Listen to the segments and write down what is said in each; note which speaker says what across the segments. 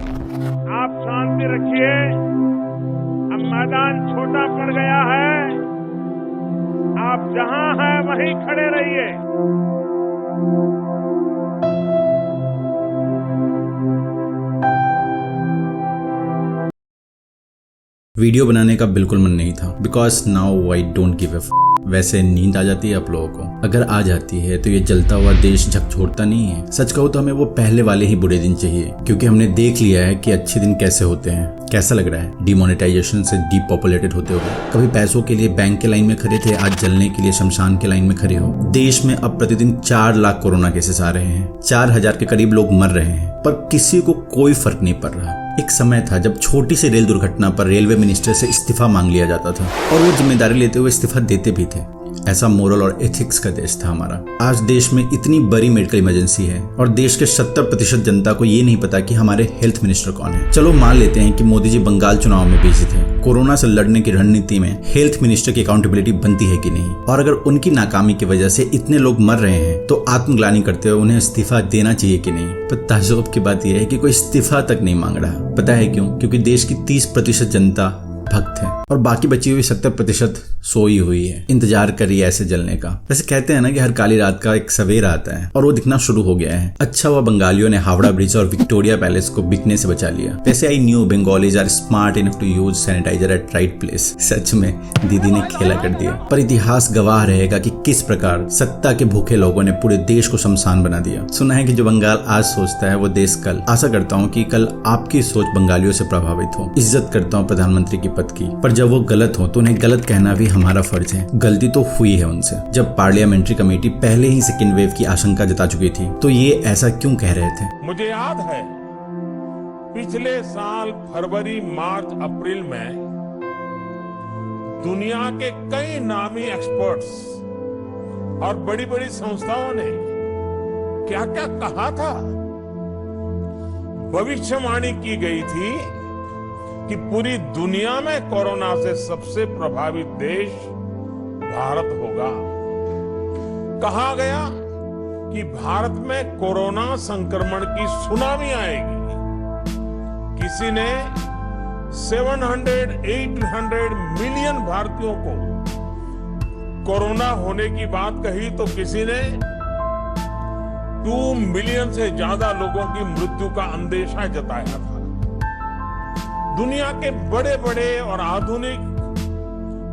Speaker 1: आप शांति रखिए। अब मैदान छोटा पड़ गया है, आप जहां हैं वहीं खड़े रहिए।
Speaker 2: वीडियो बनाने का बिल्कुल मन नहीं था, because now I don't give a वैसे नींद आ जाती है आप लोगों को, अगर आ जाती है तो ये जलता हुआ देश झक छोड़ता नहीं है। सच कहूँ तो हमें वो पहले वाले ही बुरे दिन चाहिए, क्योंकि हमने देख लिया है कि अच्छे दिन कैसे होते हैं। कैसा लग रहा है डिमोनेटाइजेशन से डीपॉपुलेटेड होते हुए? कभी पैसों के लिए बैंक के लाइन में खड़े थे, आज जलने के लिए शमशान के लाइन में खड़े हो। देश में अब प्रतिदिन 4 लाख कोरोना केसेस आ रहे हैं, 4000 के करीब लोग मर रहे हैं, पर किसी को कोई फर्क नहीं पड़ रहा। एक समय था जब छोटी सी रेल दुर्घटना पर रेलवे मिनिस्टर से इस्तीफा मांग लिया जाता था और वो जिम्मेदारी लेते हुए इस्तीफा देते भी थे। ऐसा मोरल और एथिक्स का देश था हमारा। आज देश में इतनी बड़ी मेडिकल इमरजेंसी है और देश के 70% जनता को ये नहीं पता कि हमारे हेल्थ मिनिस्टर कौन है। चलो मान लेते हैं कि मोदी जी बंगाल चुनाव में बिजी थे, कोरोना से लड़ने की रणनीति में हेल्थ मिनिस्टर की अकाउंटेबिलिटी बनती है कि नहीं, और अगर उनकी नाकामी की वजह से इतने लोग मर रहे हैं तो आत्मग्लानि करते हुए उन्हें इस्तीफा देना चाहिए कि नहीं। पर ताज्जुब की बात यह है कि कोई इस्तीफा तक नहीं मांग रहा। पता है क्यों? क्योंकि देश की 30% जनता भक्त है और बाकी बची हुई 70% सोई हुई है, इंतजार कर रही है ऐसे जलने का। वैसे कहते हैं ना कि हर काली रात का एक सवेरा आता है, और वो दिखना शुरू हो गया है। अच्छा हुआ बंगालियों ने हावड़ा ब्रिज और विक्टोरिया पैलेस को बिकने से बचा लिया। वैसे I knew Bengalis are smart enough to use sanitizer at right place. सच में दीदी ने खेला कर दिया। पर इतिहास गवाह रहेगा कि किस प्रकार सत्ता के भूखे लोगों ने पूरे देश को शमशान बना दिया। सुना है कि जो बंगाल आज सोचता है वो देश कल। आशा करता हूँ कि कल आपकी सोच बंगालियों से प्रभावित हो। इज्जत करता हूँ प्रधानमंत्री की पद की, पर जब वो गलत हो तो उन्हें गलत कहना भी हमारा फर्ज है। गलती तो हुई है उनसे। जब पार्लियामेंट्री कमेटी पहले ही सेकेंड वेव की आशंका जता चुकी थी तो ये ऐसा क्यों कह रहे थे?
Speaker 1: मुझे याद है पिछले साल फरवरी, मार्च, अप्रैल में दुनिया के कई नामी एक्सपर्ट्स और बड़ी बड़ी संस्थाओं ने क्या क्या कहा था। भविष्यवाणी की गई थी कि पूरी दुनिया में कोरोना से सबसे प्रभावित देश भारत होगा। कहा गया कि भारत में कोरोना संक्रमण की सुनामी आएगी। किसी ने 700-800 मिलियन भारतीयों को कोरोना होने की बात कही तो किसी ने 2 मिलियन से ज्यादा लोगों की मृत्यु का अंदेशा जताया था। दुनिया के बड़े बड़े और आधुनिक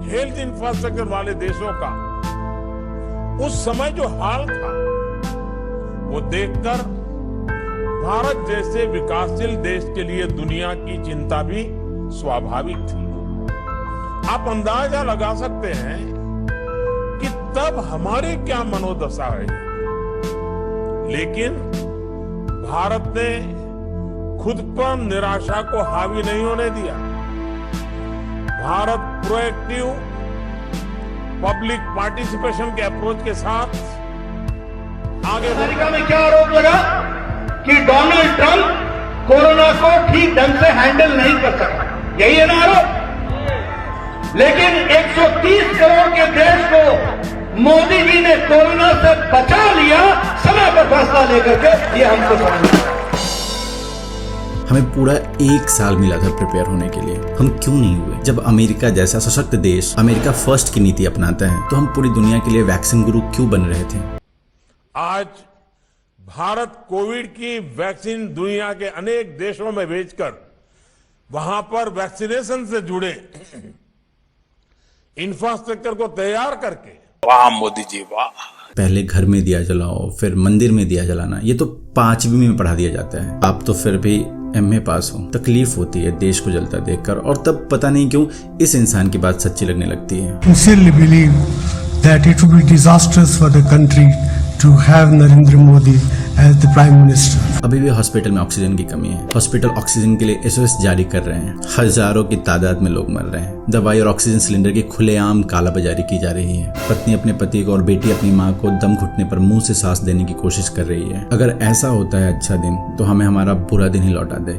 Speaker 1: हेल्थ इंफ्रास्ट्रक्चर वाले देशों का उस समय जो हाल था वो देखकर भारत जैसे विकासशील देश के लिए दुनिया की चिंता भी स्वाभाविक थी। आप अंदाजा लगा सकते हैं कि तब हमारी क्या मनोदशा रही। लेकिन भारत ने खुद पर निराशा को हावी नहीं होने दिया। भारत प्रोएक्टिव पब्लिक पार्टिसिपेशन के अप्रोच के साथ आगे।
Speaker 3: अमेरिका में क्या आरोप लगा कि डोनाल्ड ट्रंप कोरोना को ठीक ढंग से हैंडल नहीं कर सका, यही है ना आरोप। लेकिन 130 करोड़ के देश को मोदी जी ने कोरोना से बचा लिया, समय पर फैसला लेकर के। ये हमको समझना।
Speaker 2: हमें पूरा 1 साल मिला था प्रिपेयर होने के लिए, हम क्यों नहीं हुए? जब अमेरिका जैसा सशक्त देश अमेरिका फर्स्ट की नीति अपनाता है तो हम पूरी दुनिया के लिए वैक्सीन गुरु क्यों बन रहे थे?
Speaker 1: आज भारत कोविड की वैक्सीन दुनिया के अनेक देशों में भेजकर वहां पर वैक्सीनेशन से जुड़े इंफ्रास्ट्रक्चर को तैयार करके, वाह मोदी जी वाह।
Speaker 2: पहले घर में दिया जलाओ, फिर मंदिर में दिया जलाना, ये तो 5वीं में पढ़ा दिया जाता है। आप तो फिर भी MA पास हो। तकलीफ होती है देश को जलता देखकर, और तब पता नहीं क्यों इस इंसान की बात सच्ची लगने लगती है।
Speaker 4: Sincerely believe that it would be disastrous for the country to have Narendra Modi as the Prime Minister.
Speaker 2: अभी भी हॉस्पिटल में ऑक्सीजन की कमी है। हॉस्पिटल ऑक्सीजन के लिए SOS जारी कर रहे हैं। हजारों की तादाद में लोग मर रहे हैं। दवाई और ऑक्सीजन सिलेंडर की खुलेआम कालाबाजारी की जा रही है। पत्नी अपने पति को और बेटी अपनी माँ को दम घुटने पर मुंह से सांस देने की कोशिश कर रही है। अगर ऐसा होता है अच्छा दिन तो हमें हमारा बुरा दिन ही लौटा दे।